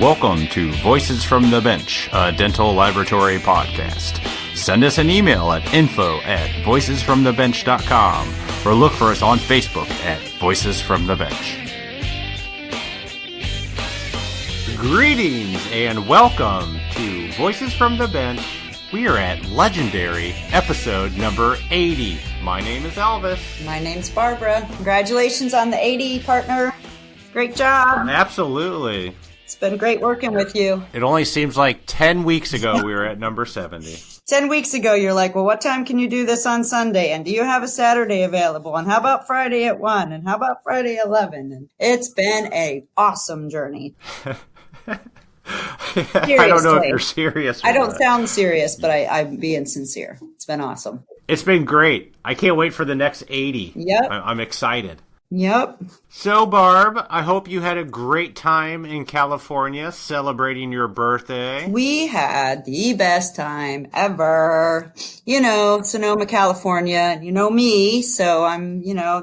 Welcome to Voices from the Bench, a dental laboratory podcast. Send us an email at info@voicesfromthebench.com or look for us on Facebook at Voices from the Bench. Greetings and welcome to Voices from the Bench. We are at legendary episode number 80. My name is Elvis. My name's Barbara. Congratulations on the 80, partner. Great job. Absolutely. It's been great working with you. It only seems like 10 weeks ago we were at number 70. 10 weeks ago, you're like, well, what time can you do this on Sunday? And do you have a Saturday available? And how about Friday at 1? And how about Friday at 11? And it's been an awesome journey. I don't know if you're serious. I don't sound serious, but I'm being sincere. It's been awesome. It's been great. I can't wait for the next 80. Yep. I'm excited. Yep. So, Barb, I hope you had a great time in California celebrating your birthday. We had the best time ever. You know, Sonoma, California, you know me. So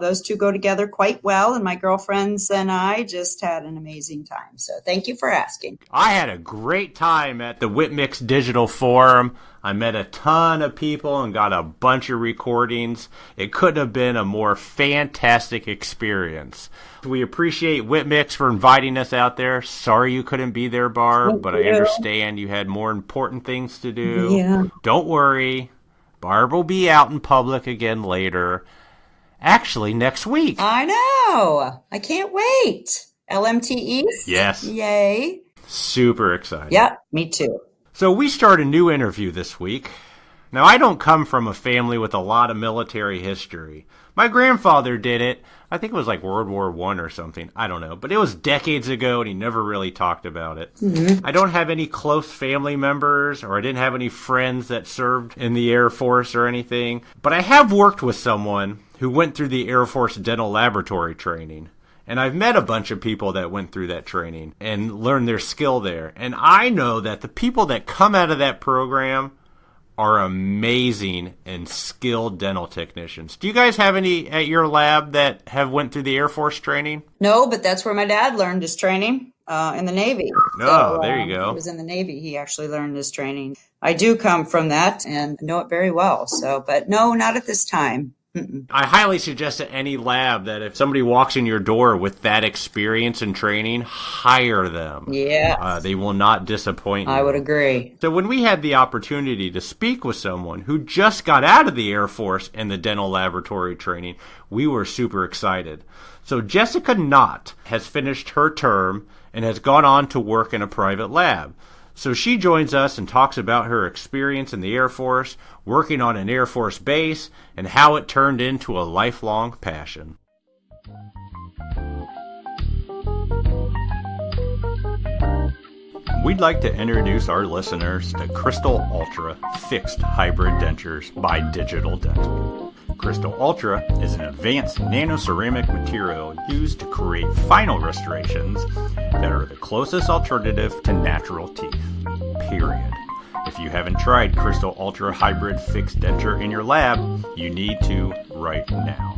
those two go together quite well. And my girlfriends and I just had an amazing time. So thank you for asking. I had a great time at the Whitmix Digital Forum. I met a ton of people and got a bunch of recordings. It couldn't have been a more fantastic experience. We appreciate Whitmix for inviting us out there. Sorry you couldn't be there, Barb, but I understand you had more important things to do. Yeah. Don't worry. Barb will be out in public again later. Actually, next week. I know. I can't wait. LMT East? Yes. Yay. Super excited. Yeah, me too. So we start a new interview this week. Now, I don't come from a family with a lot of military history. My grandfather did it. I think it was like World War I or something. I don't know. But it was decades ago, and he never really talked about it. Mm-hmm. I don't have any close family members, or I didn't have any friends that served in the Air Force or anything. But I have worked with someone who went through the Air Force dental laboratory training. And I've met a bunch of people that went through that training and learned their skill there. And I know that the people that come out of that program are amazing and skilled dental technicians. Do you guys have any at your lab that have went through the Air Force training? No, but that's where my dad learned his training, in the Navy. Oh, there you go. He was in the Navy. He actually learned his training. I do come from that and know it very well. So, but no, not at this time. Mm-mm. I highly suggest to any lab that if somebody walks in your door with that experience and training, hire them. Yeah. They will not disappoint you. I would agree. So when we had the opportunity to speak with someone who just got out of the Air Force and the dental laboratory training, we were super excited. So Jessica Knott has finished her term and has gone on to work in a private lab. So she joins us and talks about her experience in the Air Force, working on an Air Force base, and how it turned into a lifelong passion. We'd like to introduce our listeners to Crystal Ultra Fixed Hybrid Dentures by Digital Dental. Crystal Ultra is an advanced nanoceramic material used to create final restorations that are the closest alternative to natural teeth, period. If you haven't tried Crystal Ultra Hybrid Fixed Denture in your lab, you need to right now.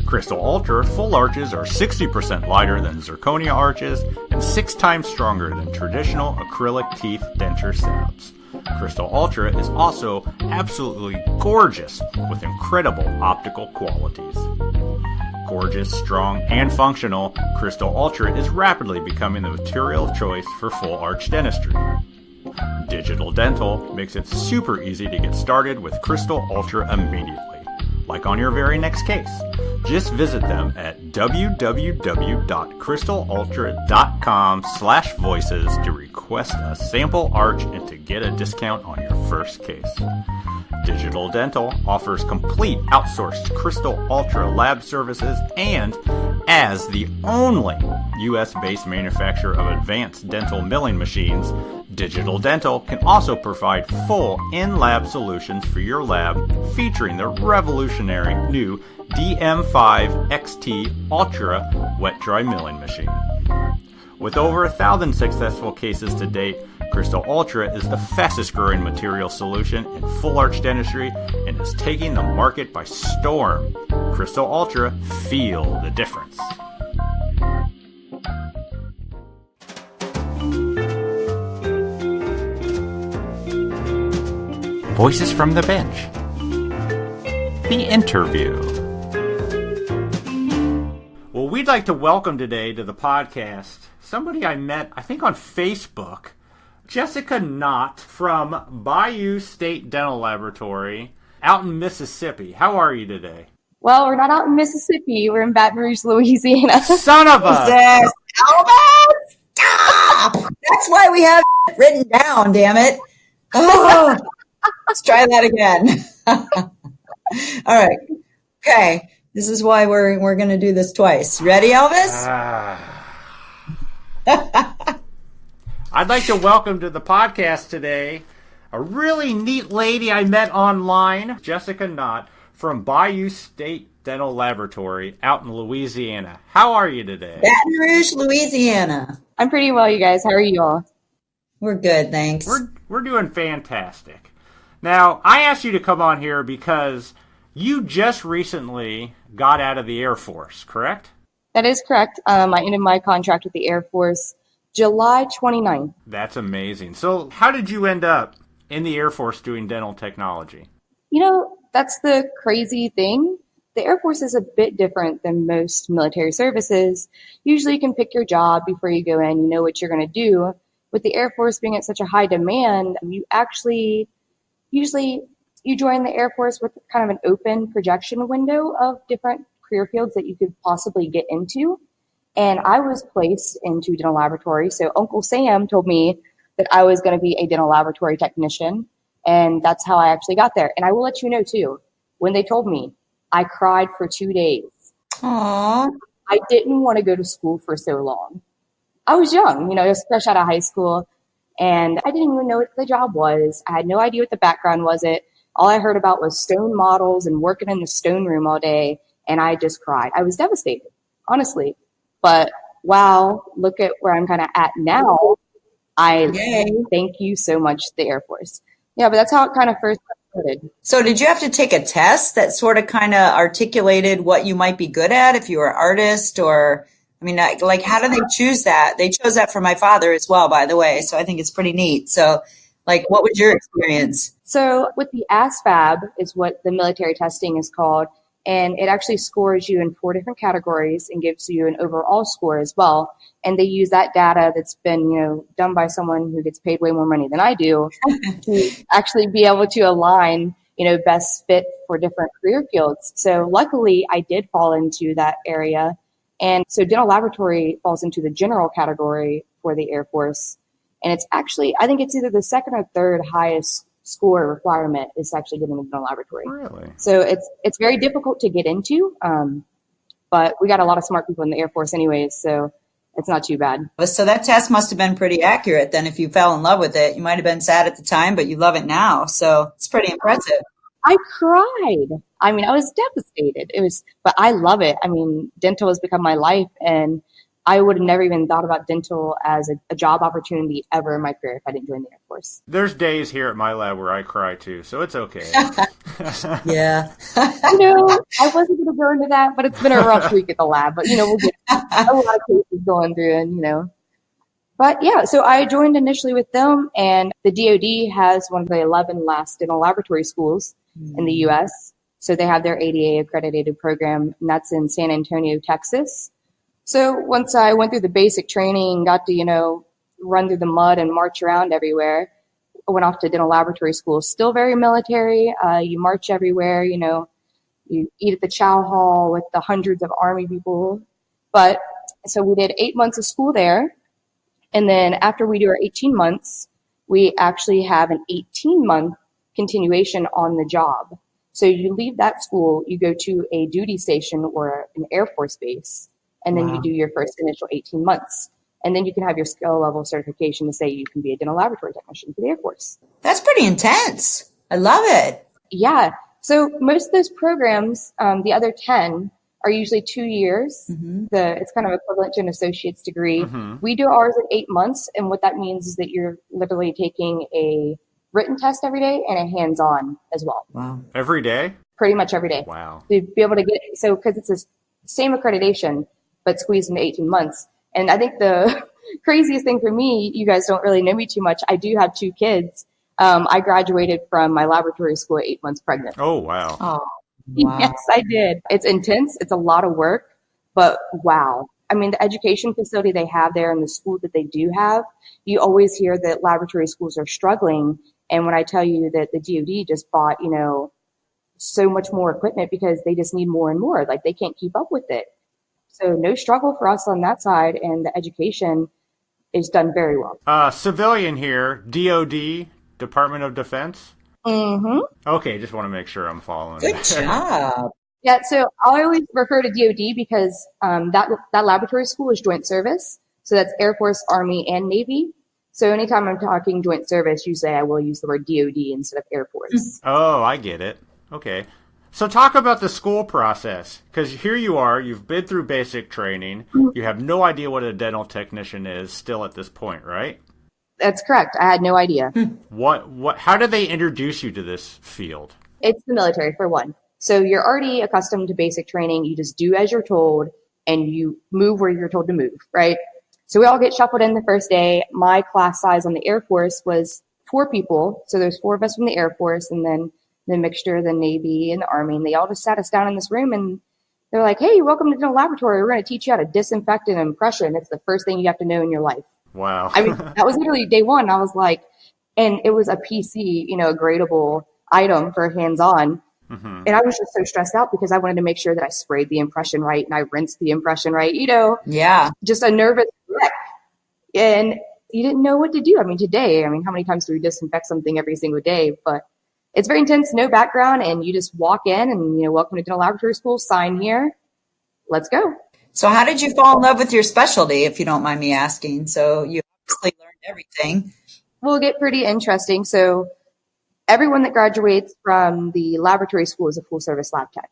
Crystal Ultra full arches are 60% lighter than zirconia arches and 6 times stronger than traditional acrylic teeth denture setups. Crystal Ultra is also absolutely gorgeous with incredible optical qualities. Gorgeous, strong, and functional, Crystal Ultra is rapidly becoming the material of choice for full arch dentistry. Digital Dental makes it super easy to get started with Crystal Ultra immediately, like on your very next case. Just visit them at www.crystalultra.com/voices to request a sample arch and to get a discount on your first case. Digital Dental offers complete outsourced Crystal Ultra lab services, and as the only U.S.-based manufacturer of advanced dental milling machines, Digital Dental can also provide full in-lab solutions for your lab, featuring the revolutionary new DM5 XT Ultra wet-dry milling machine. With over 1,000 successful cases to date, Crystal Ultra is the fastest growing material solution in full arch dentistry and is taking the market by storm. Crystal Ultra, feel the difference. Voices from the Bench. The interview. Well, we'd like to welcome today to the podcast somebody I met, I think, on Facebook, Jessica Knott from Bayou State Dental Laboratory out in Mississippi. How are you today? Well, we're not out in Mississippi. We're in Baton Rouge, Louisiana. Son of a... Elvis! Stop! That's why we have written down, damn it. Oh, let's try that again. All right. Okay. This is why we're going to do this twice. Ready, Elvis? I'd like to welcome to the podcast today a really neat lady I met online, Jessica Knott from Bayou State Dental Laboratory out in Louisiana. How are you today? Baton Rouge, Louisiana. I'm pretty well, you guys. How are you all? We're good, thanks. We're doing fantastic. Now, I asked you to come on here because you just recently got out of the Air Force, correct? That is correct. I ended my contract with the Air Force July 29th. That's amazing. So how did you end up in the Air Force doing dental technology? You know, that's the crazy thing. The Air Force is a bit different than most military services. Usually you can pick your job before you go in. You know what you're going to do. With the Air Force being at such a high demand, you actually usually you join the Air Force with kind of an open projection window of different career fields that you could possibly get into. And I was placed into dental laboratory. So Uncle Sam told me that I was going to be a dental laboratory technician. And that's how I actually got there. And I will let you know too, when they told me, I cried for 2 days. Aww. I didn't want to go to school for so long. I was young, you know, just fresh out of high school. And I didn't even know what the job was. I had no idea what the background was. All I heard about was stone models and working in the stone room all day. And I just cried. I was devastated, honestly. But wow, look at where I'm kind of at now. Yay. Thank you so much, the Air Force. Yeah, but that's how it kind of first started. So did you have to take a test that sort of kind of articulated what you might be good at if you were an artist or, I mean, like how do they choose that? They chose that for my father as well, by the way. So I think it's pretty neat. So like, what was your experience? So with the ASVAB is what the military testing is called. And it actually scores you in 4 different categories and gives you an overall score as well. And they use that data that's been, you know, done by someone who gets paid way more money than I do to actually be able to align, you know, best fit for different career fields. So luckily I did fall into that area. And so dental laboratory falls into the general category for the Air Force. And it's actually, I think it's either the second or third highest score requirement is actually getting into the dental laboratory. Really? So it's very difficult to get into, but we got a lot of smart people in the Air Force anyways, so it's not too bad. So that test must have been pretty accurate then if you fell in love with it. You might have been sad at the time, but you love it now. So it's pretty impressive. I cried. I mean, I was devastated. But I love it. I mean, dental has become my life, and I would have never even thought about dental as a job opportunity ever in my career if I didn't join the Air Force. There's days here at my lab where I cry too, so it's okay. Yeah. You know, I wasn't going to go into that, but it's been a rough week at the lab. But, you know, we'll get a lot of cases going through and, you know. But, yeah, so I joined initially with them, and the DoD has one of the 11 last dental laboratory schools in the U.S. So they have their ADA accredited program, and that's in San Antonio, Texas. So once I went through the basic training, got to, you know, run through the mud and march around everywhere, I went off to dental laboratory school. Still very military. You march everywhere, you know, you eat at the chow hall with the hundreds of Army people. But so we did 8 months of school there. And then after we do our 18 months, we actually have an 18-month continuation on the job. So you leave that school, you go to a duty station or an Air Force base, and then you do your first initial 18 months. And then you can have your skill level certification to say you can be a dental laboratory technician for the Air Force. That's pretty intense. I love it. Yeah. So most of those programs, the other 10, are usually 2 years. Mm-hmm. It's kind of equivalent to an associate's degree. Mm-hmm. We do ours at 8 months. And what that means is that you're literally taking a written test every day and a hands-on as well. Wow. Every day? Pretty much every day. Wow. To be able to get, so because it's the same accreditation, but squeezed into 18 months. And I think the craziest thing for me, you guys don't really know me too much. I do have 2 kids. I graduated from my laboratory school at 8 months pregnant. Oh, wow. Oh, wow. Yes, I did. It's intense. It's a lot of work, but wow. I mean, the education facility they have there and the school that they do have, you always hear that laboratory schools are struggling. And when I tell you that the DoD just bought, so much more equipment because they just need more and more, like they can't keep up with it. So no struggle for us on that side, and the education is done very well. Civilian here, DoD, Department of Defense. Mm-hmm. Okay, just want to make sure I'm following. Good job. Yeah, so I always refer to DoD because that laboratory school is joint service. So that's Air Force, Army, and Navy. So anytime I'm talking joint service, usually I will use the word DoD instead of Air Force. Oh, I get it. Okay. So talk about the school process, because here you are, you've been through basic training, you have no idea what a dental technician is still at this point, right? That's correct. I had no idea. How did they introduce you to this field? It's the military, for one. So you're already accustomed to basic training. You just do as you're told, and you move where you're told to move, right? So we all get shuffled in the first day. My class size on the Air Force was 4 people. So there's 4 of us from the Air Force, and then the mixture of the Navy and the Army. And they all just sat us down in this room, and they're like, hey, welcome to dental laboratory. We're going to teach you how to disinfect an impression. It's the first thing you have to know in your life. Wow. I mean, that was literally day one. I was like, and it was a PC, a gradable item for hands-on. Mm-hmm. And I was just so stressed out because I wanted to make sure that I sprayed the impression right and I rinsed the impression right, Yeah. Just a nervous wreck. And you didn't know what to do. I mean, today, how many times do we disinfect something every single day? But it's very intense, no background, and you just walk in and, welcome to dental laboratory school, sign here, let's go. So how did you fall in love with your specialty, if you don't mind me asking? So you obviously learned everything. We'll get pretty interesting. So everyone that graduates from the laboratory school is a full service lab tech.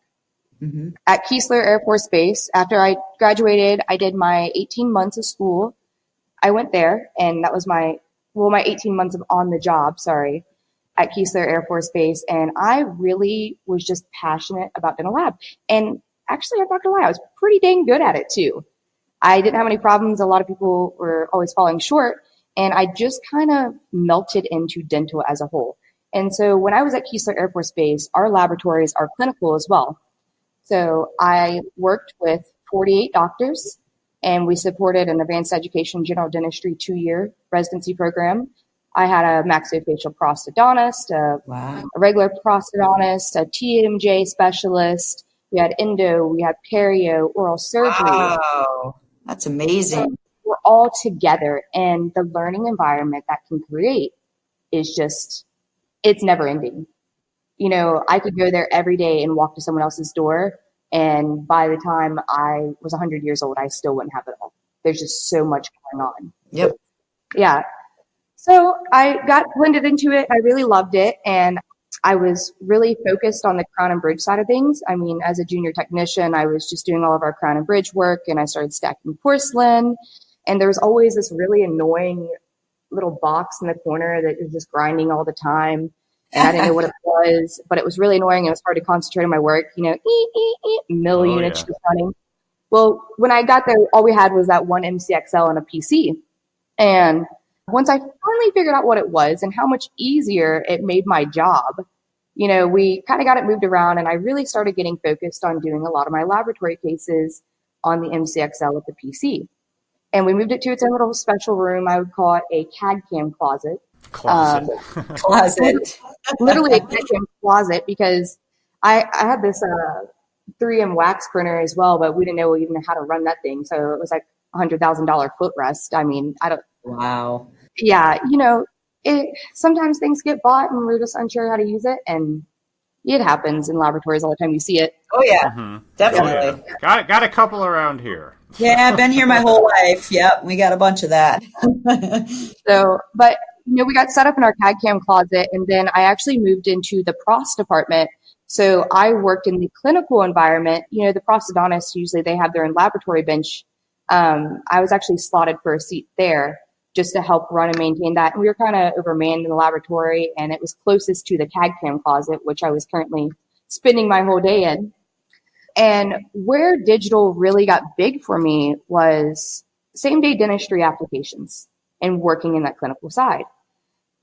Mm-hmm. At Keesler Air Force Base, after I graduated, I did my 18 months of school. I went there, and that was my 18 months of on the job, at Keesler Air Force Base, and I really was just passionate about dental lab. And actually, I'm not gonna lie, I was pretty dang good at it too. I didn't have any problems. A lot of people were always falling short, and I just kind of melted into dental as a whole. And so when I was at Keesler Air Force Base, our laboratories are clinical as well. So I worked with 48 doctors, and we supported an advanced education general dentistry 2-year residency program. I had a maxillofacial prosthodontist, a regular prosthodontist, a TMJ specialist. We had endo, we had perio, oral surgery. Wow, that's amazing. So we're all together, and the learning environment that can create is just, it's never ending. I could go there every day and walk to someone else's door, and by the time I was 100 years old, I still wouldn't have it all. There's just so much going on. Yep. Yeah. So I got blended into it. I really loved it. And I was really focused on the crown and bridge side of things. I mean, as a junior technician, I was just doing all of our crown and bridge work, and I started stacking porcelain. And there was always this really annoying little box in the corner that was just grinding all the time. And I didn't know what it was, but it was really annoying. It was hard to concentrate on my work, mill units just running. Well, when I got there, all we had was that one MCXL and a PC. And once I finally figured out what it was and how much easier it made my job, we kind of got it moved around, and I really started getting focused on doing a lot of my laboratory cases on the MCXL with the PC. And we moved it to its own little special room. I would call it a CAD CAM closet. Closet. Literally a CAD CAM closet, because I had this 3M wax printer as well, but we didn't know even how to run that thing. So it was like $100,000 footrest. I mean, Wow. Yeah, sometimes things get bought and we're just unsure how to use it, and it happens in laboratories all the time. You see it. Oh yeah, definitely. Oh, yeah. Got a couple around here. Yeah, I've been here my whole life. Yep, we got a bunch of that. So, but we got set up in our CAD CAM closet, and then I actually moved into the pros department. So I worked in the clinical environment. The prosthodontists usually they have their own laboratory bench. I was actually slotted for a seat there, just to help run and maintain that. And we were kind of overmanned in the laboratory, and it was closest to the CAD CAM closet, which I was currently spending my whole day in. And where digital really got big for me was same-day dentistry applications and working in that clinical side.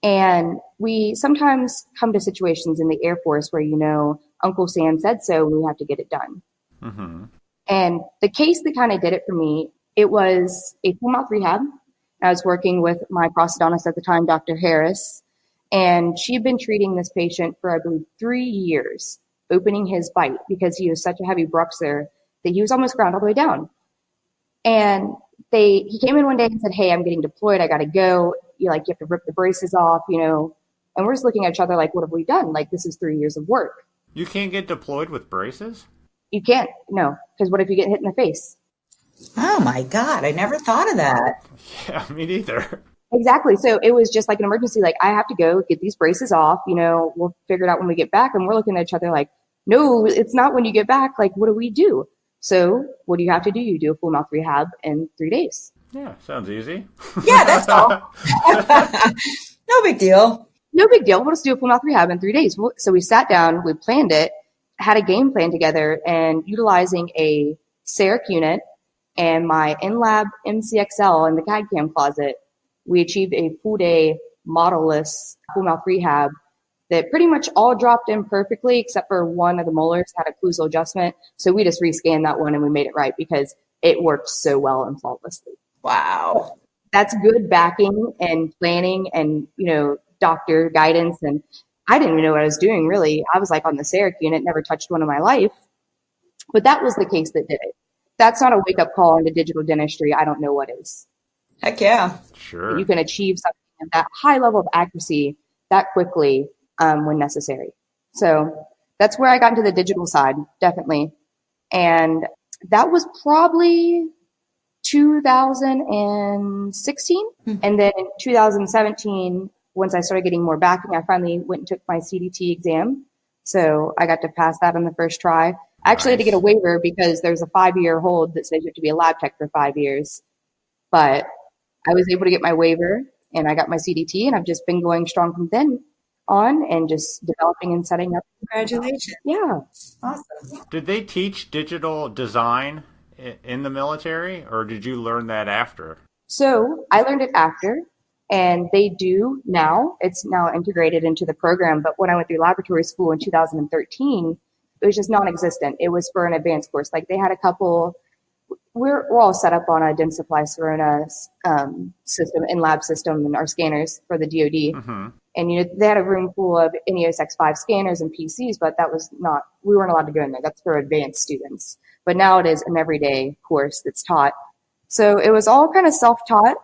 And we sometimes come to situations in the Air Force where, Uncle Sam said so, we have to get it done. Mm-hmm. And the case that kind of did it for me, it was a full mouth rehab. I was working with my prosthodontist at the time, Dr. Harris, and she had been treating this patient for, I believe, 3 years, opening his bite because he was such a heavy bruxer that he was almost ground all the way down. And he came in one day and said, "Hey, I'm getting deployed. I got to go. You have to rip the braces off, And we're just looking at each other like, what have we done? Like, this is 3 years of work. You can't get deployed with braces? You can't, no, because what if you get hit in the face? Oh my God, I never thought of that. Yeah, me neither. Exactly. So it was just like an emergency. Like, I have to go get these braces off. We'll figure it out when we get back. And we're looking at each other like, no, it's not when you get back. Like, what do we do? So what do you have to do? You do a full mouth rehab in 3 days. Yeah, sounds easy. Yeah, that's all. No big deal. No big deal. We'll just do a full mouth rehab in 3 days. So we sat down, we planned it, had a game plan together, and utilizing a CEREC unit and my in-lab MCXL in the CAD CAM closet, we achieved a full day model-less full mouth rehab that pretty much all dropped in perfectly, except for one of the molars had a occlusal adjustment. So we just rescanned that one and we made it right because it worked so well and flawlessly. Wow. That's good backing and planning and, doctor guidance. And I didn't even know what I was doing, really. I was like on the CEREC unit, never touched one in my life. But that was the case that did it. That's not a wake-up call into digital dentistry. I don't know what is. Heck yeah. Sure. You can achieve something at that high level of accuracy that quickly when necessary. So that's where I got into the digital side, definitely. And that was probably 2016. And then in 2017, once I started getting more backing, I finally went and took my CDT exam. So I got to pass that on the first try. I actually had to get a waiver because there's a 5-year hold that says you have to be a lab tech for 5 years. But I was able to get my waiver and I got my CDT, and I've just been going strong from then on and just developing and setting up. Congratulations. Yeah. Awesome. Did they teach digital design in the military, or did you learn that after? So I learned it after, and they do now. It's now integrated into the program. But when I went through laboratory school in 2013, it was just non-existent. It was for an advanced course. Like, they had a couple. We're all set up on a Dentsply Sirona system, in-lab system, and our scanners for the DoD. Mm-hmm. And they had a room full of NEOS X5 scanners and PCs, but that was not. We weren't allowed to go in there. That's for advanced students. But now it is an everyday course that's taught. So it was all kind of self-taught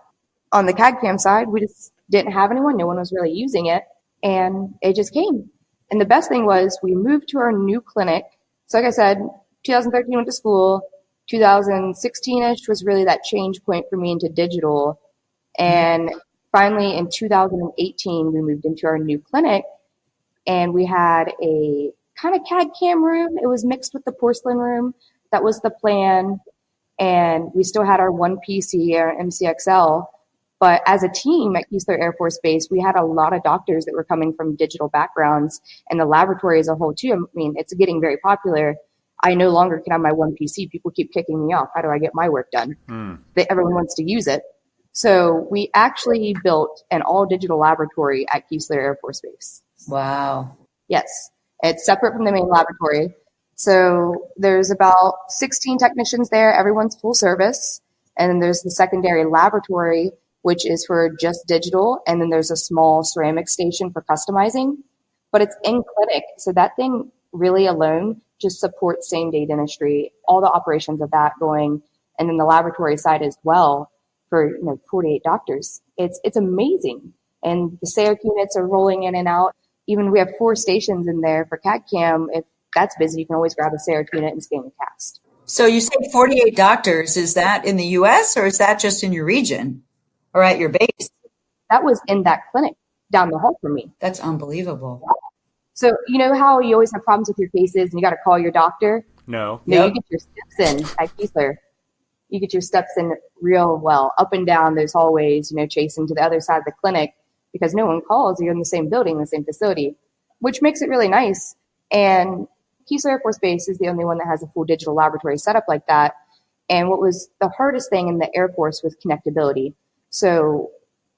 on the CAD CAM side. We just didn't have anyone. No one was really using it, and it just came. And the best thing was we moved to our new clinic. So like I said, 2013 went to school. 2016-ish was really that change point for me into digital. And finally, in 2018, we moved into our new clinic, and we had a kind of CAD CAM room. It was mixed with the porcelain room. That was the plan. And we still had our one PC, our MCXL. But as a team at Keesler Air Force Base, we had a lot of doctors that were coming from digital backgrounds, and the laboratory as a whole, too. I mean, it's getting very popular. I no longer can have my one PC. People keep kicking me off. How do I get my work done? Everyone wants to use it. So we actually built an all-digital laboratory at Keesler Air Force Base. Wow. Yes. It's separate from the main laboratory. So there's about 16 technicians there. Everyone's full service. And then there's the secondary laboratory, which is for just digital. And then there's a small ceramic station for customizing. But it's in clinic. So that thing really alone just supports same-day dentistry, all the operations of that going. And then the laboratory side as well for 48 doctors. It's amazing. And the CEREC units are rolling in and out. Even we have 4 stations in there for CAD CAM. If that's busy, you can always grab a CEREC unit and scan the cast. So you say 48 doctors. Is that in the U.S. or is that just in your region or at your base? That was in that clinic down the hall from me. That's unbelievable. So you know how you always have problems with your cases and you got to call your doctor? No. You get your steps in at Keesler. You get your steps in real well, up and down those hallways, chasing to the other side of the clinic because no one calls. You're in the same building, the same facility, which makes it really nice. And Keesler Air Force Base is the only one that has a full digital laboratory set up like that. And what was the hardest thing in the Air Force was connectability. So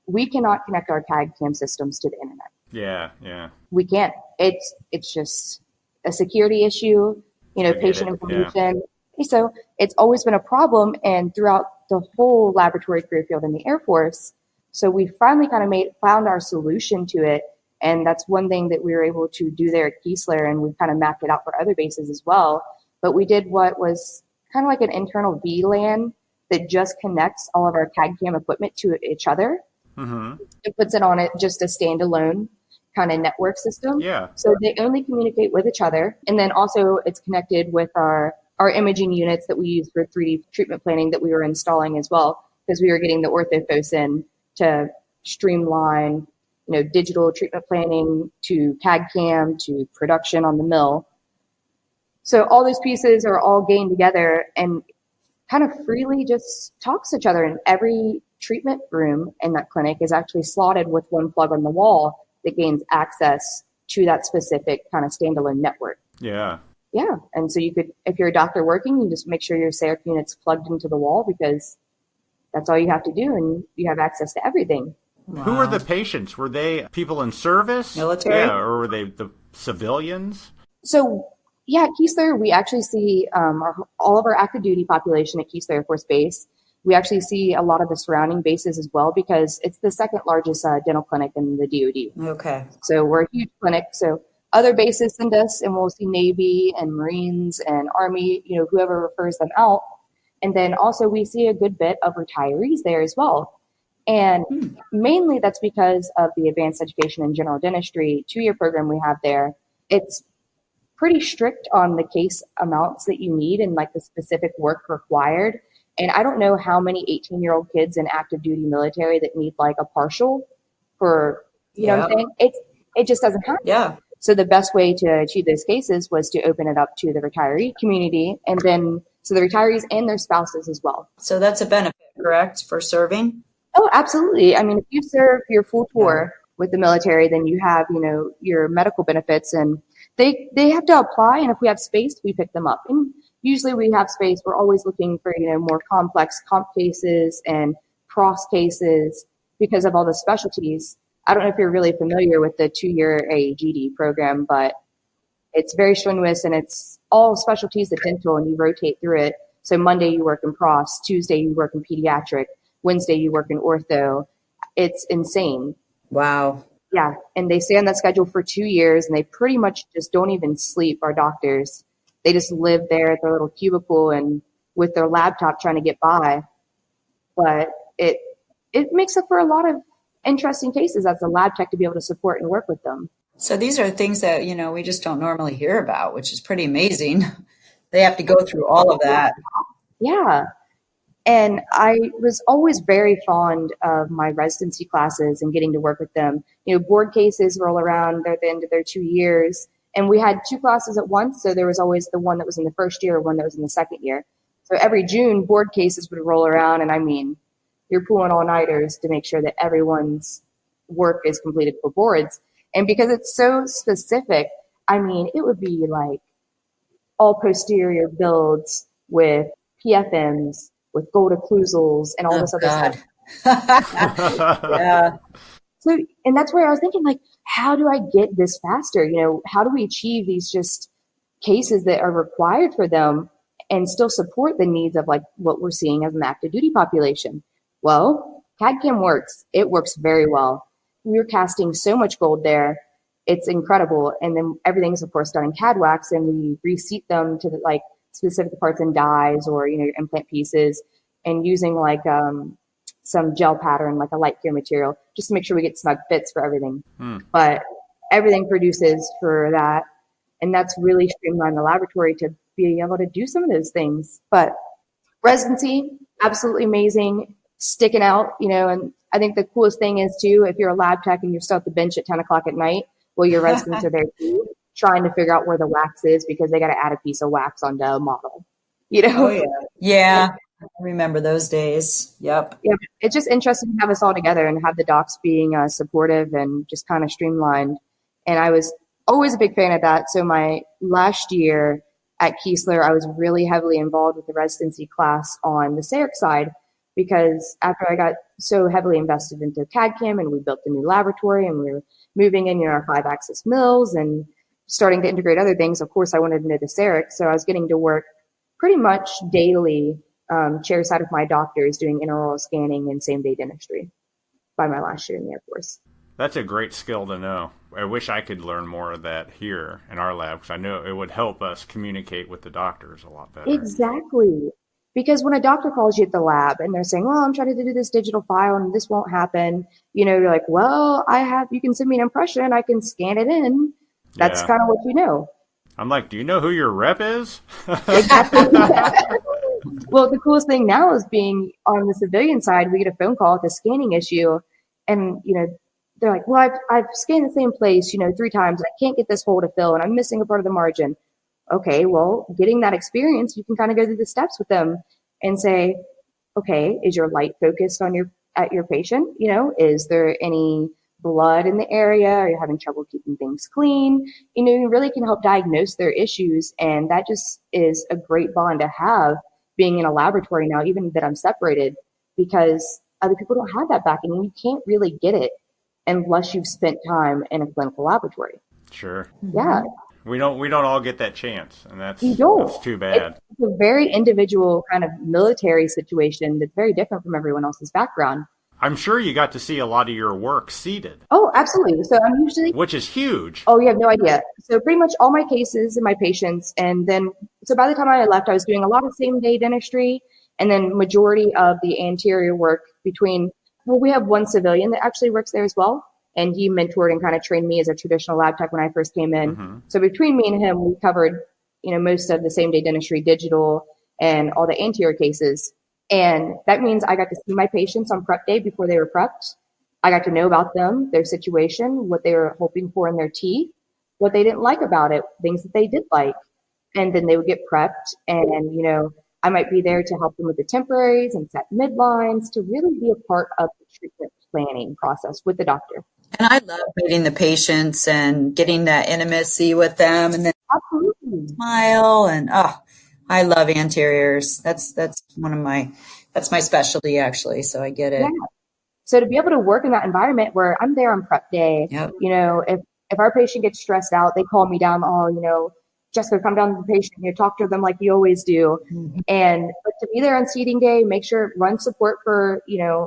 we cannot connect our CAD CAM systems to the internet. Yeah. We can't. It's just a security issue, patient information. Yeah. So it's always been a problem, and throughout the whole laboratory career field in the Air Force. So we finally kind of found our solution to it. And that's one thing that we were able to do there at Keesler, and we kind of mapped it out for other bases as well. But we did what was kind of like an internal VLAN that just connects all of our CAD CAM equipment to each other. Mm-hmm. It puts it on it just a standalone kind of network system. Yeah. So they only communicate with each other. And then also it's connected with our imaging units that we use for 3D treatment planning that we were installing as well, because we were getting the ortho folks in to streamline, digital treatment planning to CAD CAM to production on the mill. So all those pieces are all gained together and kind of freely just talks to each other. And every treatment room in that clinic is actually slotted with one plug on the wall that gains access to that specific kind of standalone network. Yeah. Yeah. And so you could, if you're a doctor working, you just make sure your SARC unit's plugged into the wall, because that's all you have to do, and you have access to everything. Wow. Who were the patients? Were they people in service? Military? Yeah, or were they the civilians? So, yeah, at Keesler, we actually see all of our active duty population at Keesler Air Force Base. We actually see a lot of the surrounding bases as well, because it's the second largest dental clinic in the DoD. Okay. So we're a huge clinic. So other bases send us, and we'll see Navy and Marines and Army, whoever refers them out. And then also we see a good bit of retirees there as well. And mainly that's because of the advanced education in general dentistry 2-year program we have there. It's pretty strict on the case amounts that you need and like the specific work required. And I don't know how many 18-year-old kids in active duty military that need like a partial for, you know what I'm saying? It just doesn't happen. Yeah. So the best way to achieve those cases was to open it up to the retiree community, and then so the retirees and their spouses as well. So that's a benefit, correct, for serving? Oh, absolutely. I mean, if you serve your full tour with the military, then you have, your medical benefits, and they have to apply. And if we have space, we pick them up. And usually we have space. We're always looking for, more complex comp cases and cross cases because of all the specialties. I don't know if you're really familiar with the 2-year AAGD program, but it's very strenuous, and it's all specialties of dental, and you rotate through it. So Monday you work in pros, Tuesday you work in pediatric, Wednesday you work in ortho. It's insane. Wow. Yeah. And they stay on that schedule for 2 years, and they pretty much just don't even sleep, our doctors. They just live there at their little cubicle and with their laptop trying to get by. But it makes up for a lot of interesting cases as a lab tech to be able to support and work with them. So these are things that, we just don't normally hear about, which is pretty amazing. They have to go through all of that. Yeah. And I was always very fond of my residency classes and getting to work with them. Board cases roll around at the end of their 2 years, and we had 2 classes at once. So there was always the one that was in the first year, one that was in the second year. So every June, board cases would roll around, and I mean, you're pulling all-nighters to make sure that everyone's work is completed for boards. And because it's so specific, I mean, it would be like all posterior builds with PFMs, with gold occlusals, and all this other stuff. Yeah. So, and that's where I was thinking, like, how do I get this faster? How do we achieve these just cases that are required for them and still support the needs of like what we're seeing as an active duty population? Well, CAD CAM works. It works very well. We're casting so much gold there. It's incredible. And then everything's, of course, done in CAD wax, and we reseat them to like specific parts in dies or, your implant pieces, and using like some gel pattern, like a light cure material, just to make sure we get snug fits for everything. But everything produces for that. And that's really streamlined the laboratory to be able to do some of those things. But residency, absolutely amazing, sticking out, and I think the coolest thing is too, if you're a lab tech and you're still at the bench at 10 o'clock at night, well, your residents are there too, trying to figure out where the wax is because they got to add a piece of wax onto a model, Oh, yeah. Yeah. I remember those days. Yep. Yeah. It's just interesting to have us all together and have the docs being supportive and just kind of streamlined. And I was always a big fan of that. So my last year at Keesler, I was really heavily involved with the residency class on the SARC side. because after I got so heavily invested into CAD/CAM and we built the new laboratory and we were moving in, our 5-axis mills and starting to integrate other things, of course, I wanted to know the CEREC. So I was getting to work pretty much daily, chairside with my doctors doing intraoral scanning and same-day dentistry by my last year in the Air Force. That's a great skill to know. I wish I could learn more of that here in our lab, because I know it would help us communicate with the doctors a lot better. Exactly. Because when a doctor calls you at the lab and they're saying, well, I'm trying to do this digital file and this won't happen, you're like, well, you can send me an impression, I can scan it in. That's kind of what you know. I'm like, do you know who your rep is? Exactly. Well, the coolest thing now is being on the civilian side, we get a phone call with a scanning issue and, they're like, well, I've scanned the same place, 3 times. I can't get this hole to fill and I'm missing a part of the margin. Okay, well, getting that experience, you can kind of go through the steps with them and say, okay, is your light focused on at your patient? Is there any blood in the area? Are you having trouble keeping things clean? You really can help diagnose their issues. And that just is a great bond to have being in a laboratory now, even that I'm separated, because other people don't have that backing and you can't really get it unless you've spent time in a clinical laboratory. Sure. Yeah. We don't all get that chance, and that's too bad. It's a very individual kind of military situation that's very different from everyone else's background. I'm sure you got to see a lot of your work seated. Oh, absolutely. So I'm usually... Which is huge. Oh, you have no idea. So pretty much all my cases and my patients, and then, so by the time I left, I was doing a lot of same-day dentistry, and then majority of the anterior work between... Well, we have one civilian that actually works there as well, and he mentored and kind of trained me as a traditional lab tech when I first came in. Mm-hmm. So between me and him, we covered, most of the same-day dentistry, digital, and all the anterior cases. And that means I got to see my patients on prep day before they were prepped. I got to know about them, their situation, what they were hoping for in their teeth, what they didn't like about it, things that they did like. And then they would get prepped and, I might be there to help them with the temporaries and set midlines to really be a part of the treatment planning process with the doctor. And I love meeting the patients and getting that intimacy with them and then absolutely smile and I love anteriors. That's my specialty actually. So I get it. Yeah. So to be able to work in that environment where I'm there on prep day, yep. If our patient gets stressed out, they call me down, Jessica, come down to the patient, talk to them like you always do. Mm-hmm. But to be there on seating day, make sure run support for,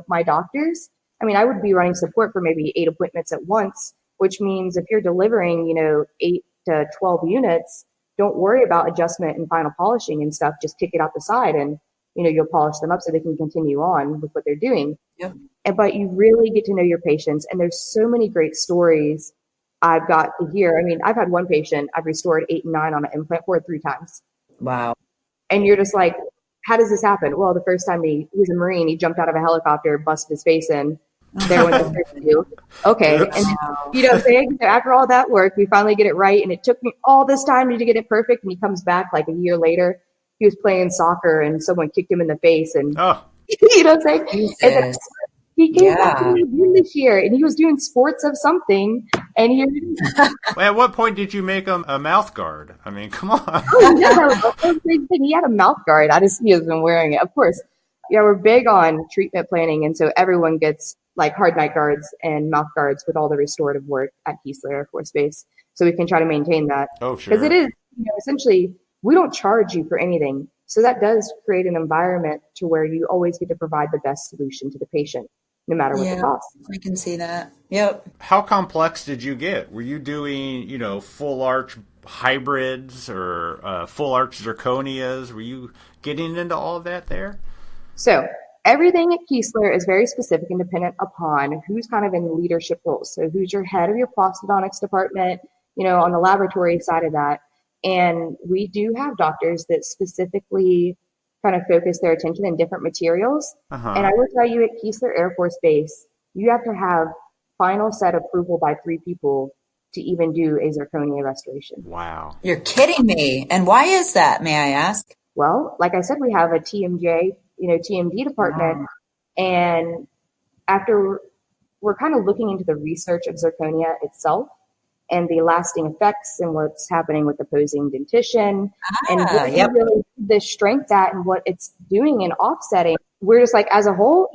my doctors. I mean, I would be running support for maybe 8 appointments at once, which means if you're delivering, 8 to 12 units, don't worry about adjustment and final polishing and stuff. Just kick it out the side and, you'll polish them up so they can continue on with what they're doing. Yep. But you really get to know your patients. And there's so many great stories I've got to hear. I mean, I've had one patient I've restored 8 and 9 on an implant for 3 times. Wow. And you're just like, how does this happen? Well, the first time he was a Marine, he jumped out of a helicopter, busted his face in. There went the first two. Okay. And saying? So after all that work, we finally get it right. And it took me all this time to get it perfect. And he comes back like a year later. He was playing soccer and someone kicked him in the face. And you know what I'm saying? And he came back this year and he was doing sports of something. And at what point did you make him a mouth guard? I mean, come on. He had a mouth guard. He has been wearing it. Of course. Yeah, we're big on treatment planning. And so everyone gets like hard night guards and mouth guards with all the restorative work at Keesler Air Force Base. So we can try to maintain that. Oh, sure. Because it is, essentially, we don't charge you for anything. So that does create an environment to where you always get to provide the best solution to the patient, no matter what the cost. I can see that. Yep. How complex did you get? Were you doing, full arch hybrids or full arch zirconias? Were you getting into all of that there? So everything at Keesler is very specific and dependent upon who's kind of in leadership roles. So who's your head of your prosthodontics department, on the laboratory side of that. And we do have doctors that specifically kind of focus their attention in different materials. Uh-huh. And I will tell you at Keesler Air Force Base, you have to have final set approval by 3 people to even do a zirconia restoration. Wow. You're kidding me. And why is that, may I ask? Well, like I said, we have a TMD department. Wow. And after we're kind of looking into the research of zirconia itself and the lasting effects and what's happening with opposing dentition and really the strength that and what it's doing in offsetting we're just like, as a whole,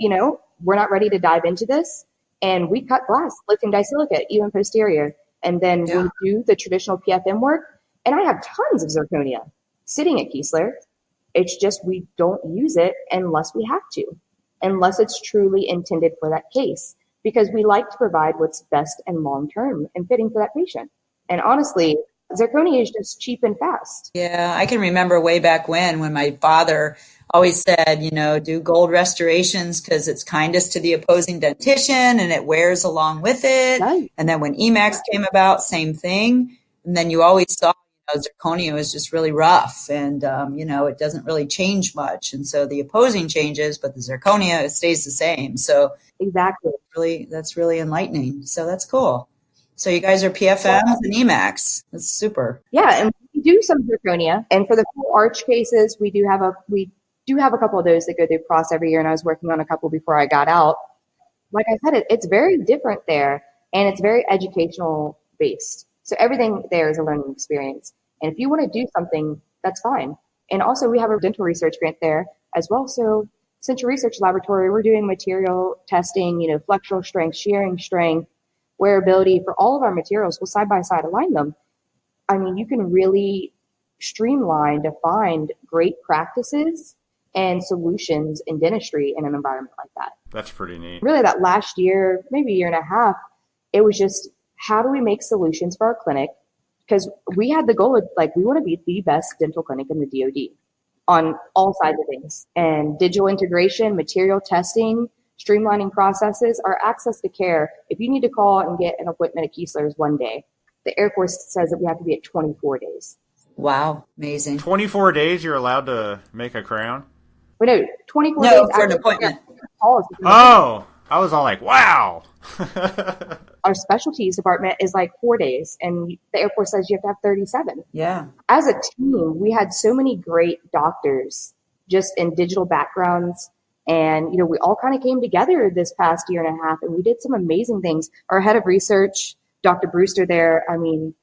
we're not ready to dive into this. And we cut glass, lithium disilicate, even posterior. And then we'll do the traditional PFM work. And I have tons of zirconia sitting at Kiesler. It's just we don't use it unless we have to, unless it's truly intended for that case, because we like to provide what's best and long-term and fitting for that patient. And honestly, zirconia is just cheap and fast. Yeah, I can remember way back when my father always said, do gold restorations because it's kindest to the opposing dentition and it wears along with it. Right. And then when Emax came about, same thing. And then you always saw zirconia was just really rough and, it doesn't really change much. And so the opposing changes, but the zirconia stays the same. So exactly, that's really enlightening. So that's cool. So you guys are PFMs and Emax. That's super. Yeah, and we do some zirconia. And for the full arch cases, we do have a couple of those that go through PROS every year, and I was working on a couple before I got out. Like I said, it's very different there, and it's very educational based. So everything there is a learning experience. And if you want to do something, that's fine. And also we have a dental research grant there as well. So Central Research Laboratory, we're doing material testing, flexural strength, shearing strength, wearability for all of our materials. We'll side by side align them. I mean, you can really streamline to find great practices and solutions in dentistry in an environment like that. That's pretty neat. Really, that last year, maybe a year and a half, it was just, how do we make solutions for our clinic? Because we had the goal of, we want to be the best dental clinic in the DoD on all sides of things. And digital integration, material testing, streamlining processes, our access to care. If you need to call and get an appointment at Kiesler's one day, the Air Force says that we have to be at 24 days. Wow, amazing. 24 days you're allowed to make a crown? But no, 24 days for an appointment. Oh, I was all like, wow. Our specialties department is 4 days, and the Air Force says you have to have 37. Yeah. As a team, we had so many great doctors just in digital backgrounds. And, we all kind of came together this past year and a half, and we did some amazing things. Our head of research, Dr. Brewster there, I mean,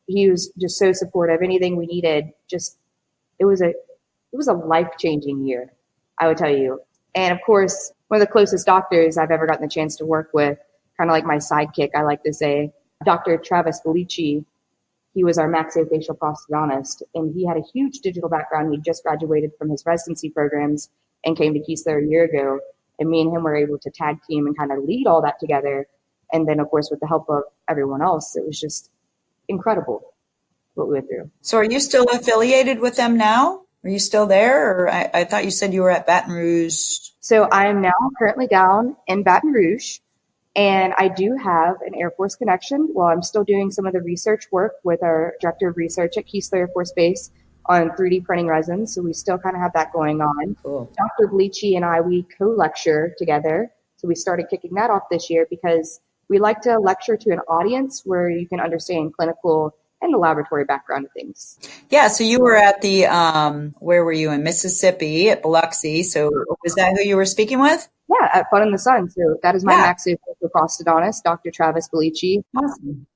he was just so supportive. Anything we needed, it was a life-changing year, I would tell you. And of course, one of the closest doctors I've ever gotten the chance to work with, kind of like my sidekick, I like to say, Dr. Travis Felici. He was our maxillofacial prosthodontist, and he had a huge digital background. He just graduated from his residency programs and came to Kiesler a year ago. And me and him were able to tag team and kind of lead all that together. And then, of course, with the help of everyone else, it was just incredible what we went through. So are you still affiliated with them now? Are you still there? Or I thought you said you were at Baton Rouge. So I am now currently down in Baton Rouge, and I do have an Air Force connection. Well, I'm still doing some of the research work with our director of research at Kiesler Air Force Base on 3D printing resins. So we still kind of have that going on. Cool. Dr. Bleachy and I, we co-lecture together. So we started kicking that off this year because we like to lecture to an audience where you can understand clinical and the laboratory background of things. Yeah, so you were at the, where were you, in Mississippi at Biloxi? So was that who you were speaking with? Yeah, at Fun in the Sun. So that is my maxillofacial prosthodontist, Dr. Travis Felici. Awesome.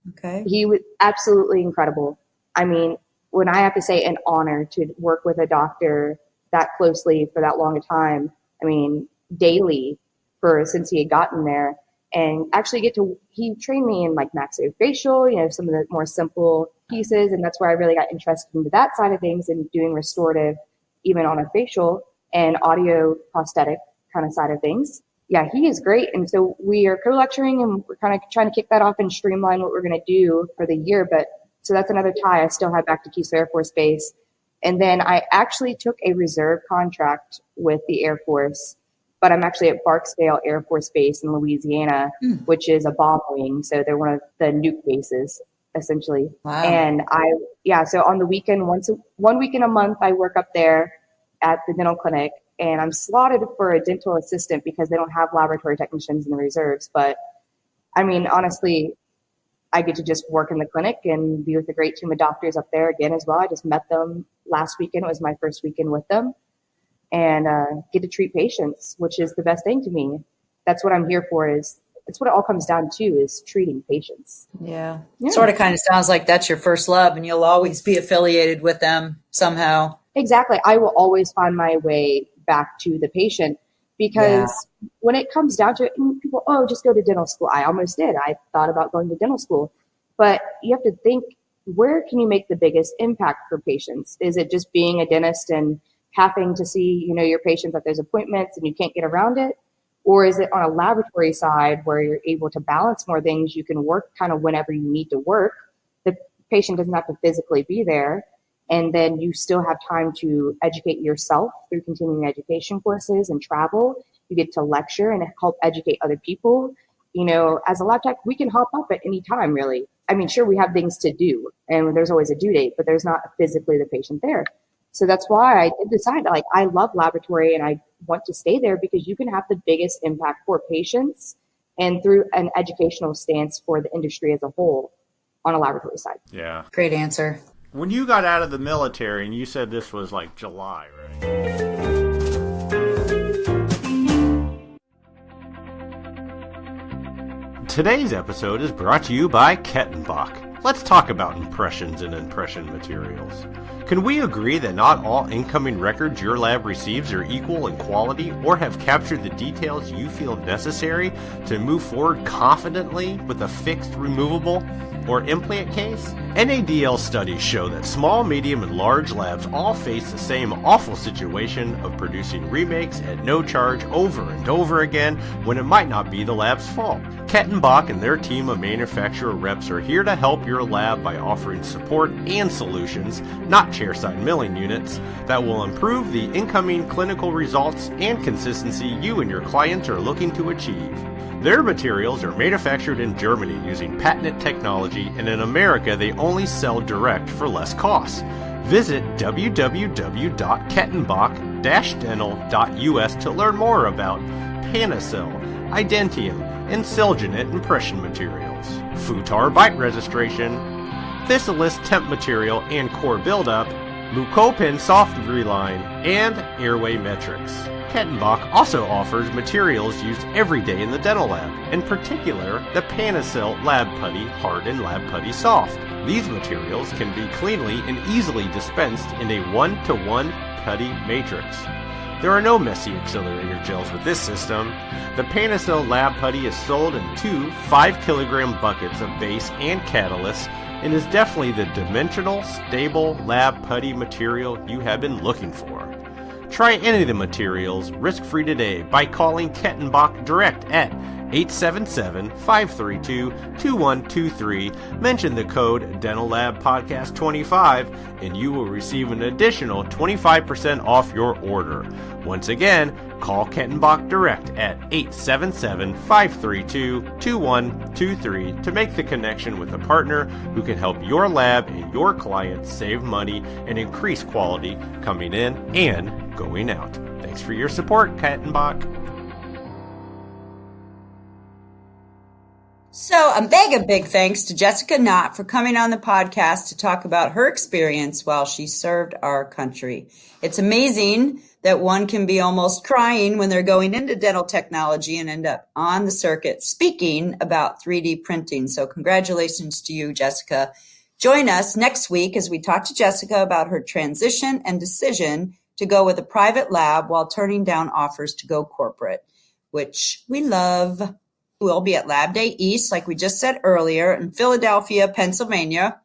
Okay. He was absolutely incredible. I mean, when I have to say an honor to work with a doctor that closely for that long a time, I mean, daily since he had gotten there, and actually he trained me in maxillofacial, some of the more simple pieces. And that's where I really got interested into that side of things and doing restorative, even on a facial and audio prosthetic kind of side of things. Yeah, he is great. And so we are co-lecturing and we're kind of trying to kick that off and streamline what we're going to do for the year. But so that's another tie I still have back to Kiesler Air Force Base. And then I actually took a reserve contract with the Air Force, but I'm actually at Barksdale Air Force Base in Louisiana, which is a bomb wing. So they're one of the nuke bases, essentially. Wow. And so on the weekend, 1 week in a month, I work up there at the dental clinic, and I'm slotted for a dental assistant because they don't have laboratory technicians in the reserves. But I mean, honestly, I get to just work in the clinic and be with a great team of doctors up there again as well. I just met them last weekend. It was my first weekend with them, and get to treat patients, which is the best thing to me. That's what I'm here for. It's what it all comes down to, is treating patients. Yeah. Sort of kind of sounds like that's your first love and you'll always be affiliated with them somehow. Exactly. I will always find my way back to the patient. Because when it comes down to it, people, just go to dental school. I almost did. I thought about going to dental school. But you have to think, where can you make the biggest impact for patients? Is it just being a dentist and having to see, your patients at those appointments and you can't get around it? Or is it on a laboratory side where you're able to balance more things? You can work kind of whenever you need to work. The patient doesn't have to physically be there. And then you still have time to educate yourself through continuing education courses and travel. You get to lecture and help educate other people. As a lab tech, we can hop up at any time, really. I mean, sure, we have things to do and there's always a due date, but there's not physically the patient there. So that's why I did decide, I love laboratory and I want to stay there, because you can have the biggest impact for patients and through an educational stance for the industry as a whole on a laboratory side. Yeah. Great answer. When you got out of the military, and you said this was like July, right? Today's episode is brought to you by Kettenbach. Let's talk about impressions and impression materials. Can we agree that not all incoming records your lab receives are equal in quality or have captured the details you feel necessary to move forward confidently with a fixed, removable, or implant case? NADL studies show that small, medium, and large labs all face the same awful situation of producing remakes at no charge over and over again when it might not be the lab's fault. Kettenbach and their team of manufacturer reps are here to help your lab by offering support and solutions, not chairside milling units, that will improve the incoming clinical results and consistency you and your clients are looking to achieve. Their materials are manufactured in Germany using patented technology, and in America they only sell direct for less costs. Visit www.kettenbach-dental.us to learn more about Panacell, Identium, and Celginate impression materials, Futar bite registration, Thistleus temp material and core buildup, Mucopin soft reline, and airway metrics. Kettenbach also offers materials used every day in the dental lab, in particular the Panacell Lab Putty Hard and Lab Putty Soft. These materials can be cleanly and easily dispensed in a 1-to-1 putty matrix. There are no messy accelerator gels with this system. The Panacell Lab Putty is sold in 2 5-kilogram buckets of base and catalyst, and is definitely the dimensional, stable lab putty material you have been looking for. Try any of the materials risk-free today by calling Kettenbach direct at 877-532-2123. Mention the code DentalLabPodcast25 and you will receive an additional 25% off your order. Once again, call Kettenbach direct at 877-532-2123 to make the connection with a partner who can help your lab and your clients save money and increase quality coming in and going out. Thanks for your support, Kettenbach. So a big thanks to Jessica Knott for coming on the podcast to talk about her experience while she served our country. It's amazing that one can be almost crying when they're going into dental technology and end up on the circuit speaking about 3D printing. So congratulations to you, Jessica. Join us next week as we talk to Jessica about her transition and decision to go with a private lab while turning down offers to go corporate, which we love. We'll be at Lab Day East, like we just said earlier, in Philadelphia, Pennsylvania.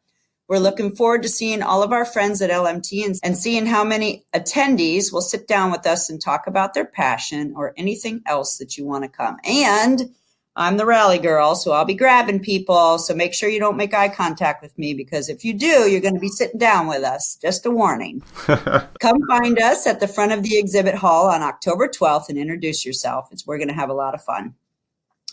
We're looking forward to seeing all of our friends at LMT and seeing how many attendees will sit down with us and talk about their passion or anything else that you want to come. And I'm the rally girl, so I'll be grabbing people. So make sure you don't make eye contact with me, because if you do, you're going to be sitting down with us. Just a warning. Come find us at the front of the exhibit hall on October 12th and introduce yourself. We're going to have a lot of fun.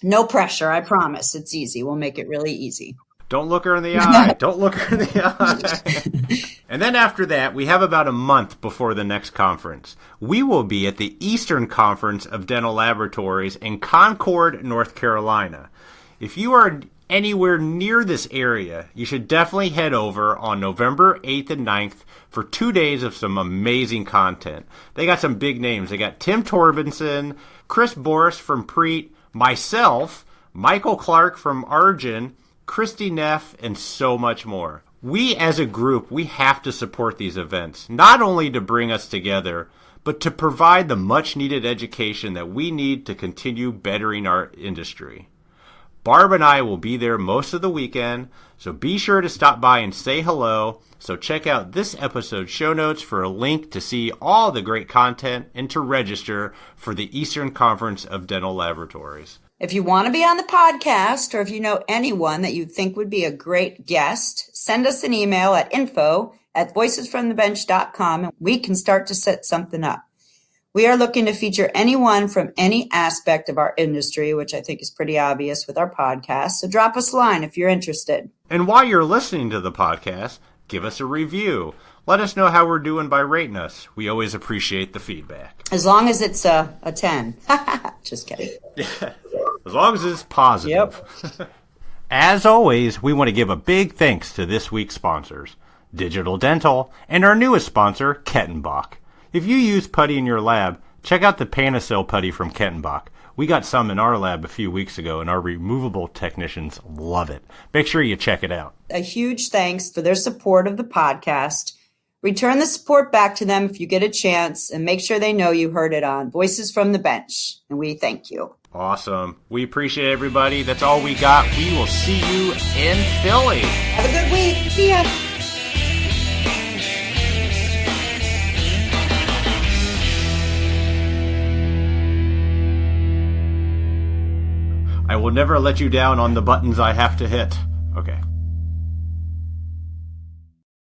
No pressure, I promise. It's easy. We'll make it really easy. Don't look her in the eye. Don't look her in the eye. And then after that, we have about a month before the next conference. We will be at the Eastern Conference of Dental Laboratories in Concord, North Carolina. If you are anywhere near this area, you should definitely head over on November 8th and 9th for 2 days of some amazing content. They got some big names. They got Tim Torbenson, Chris Boris from Preet, myself, Michael Clark from Argin, Christy Neff, and so much more. We as a group, we have to support these events, not only to bring us together, but to provide the much-needed education that we need to continue bettering our industry. Barb and I will be there most of the weekend, so be sure to stop by and say hello. So check out this episode's show notes for a link to see all the great content and to register for the Eastern Conference of Dental Laboratories. If you want to be on the podcast, or if you know anyone that you think would be a great guest, send us an email at info@voicesfromthebench.com and we can start to set something up. We are looking to feature anyone from any aspect of our industry, which I think is pretty obvious with our podcast. So drop us a line if you're interested. And while you're listening to the podcast, give us a review. Let us know how we're doing by rating us. We always appreciate the feedback. As long as it's a 10. Just kidding. As long as it's positive. Yep. As always, we want to give a big thanks to this week's sponsors, Digital Dental, and our newest sponsor, Kettenbach. If you use putty in your lab, check out the Panacell putty from Kettenbach. We got some in our lab a few weeks ago, and our removable technicians love it. Make sure you check it out. A huge thanks for their support of the podcast. Return the support back to them if you get a chance, and make sure they know you heard it on Voices from the Bench. And we thank you. Awesome. We appreciate everybody. That's all we got. We will see you in Philly. Have a good week. See ya. I will never let you down on the buttons I have to hit. Okay.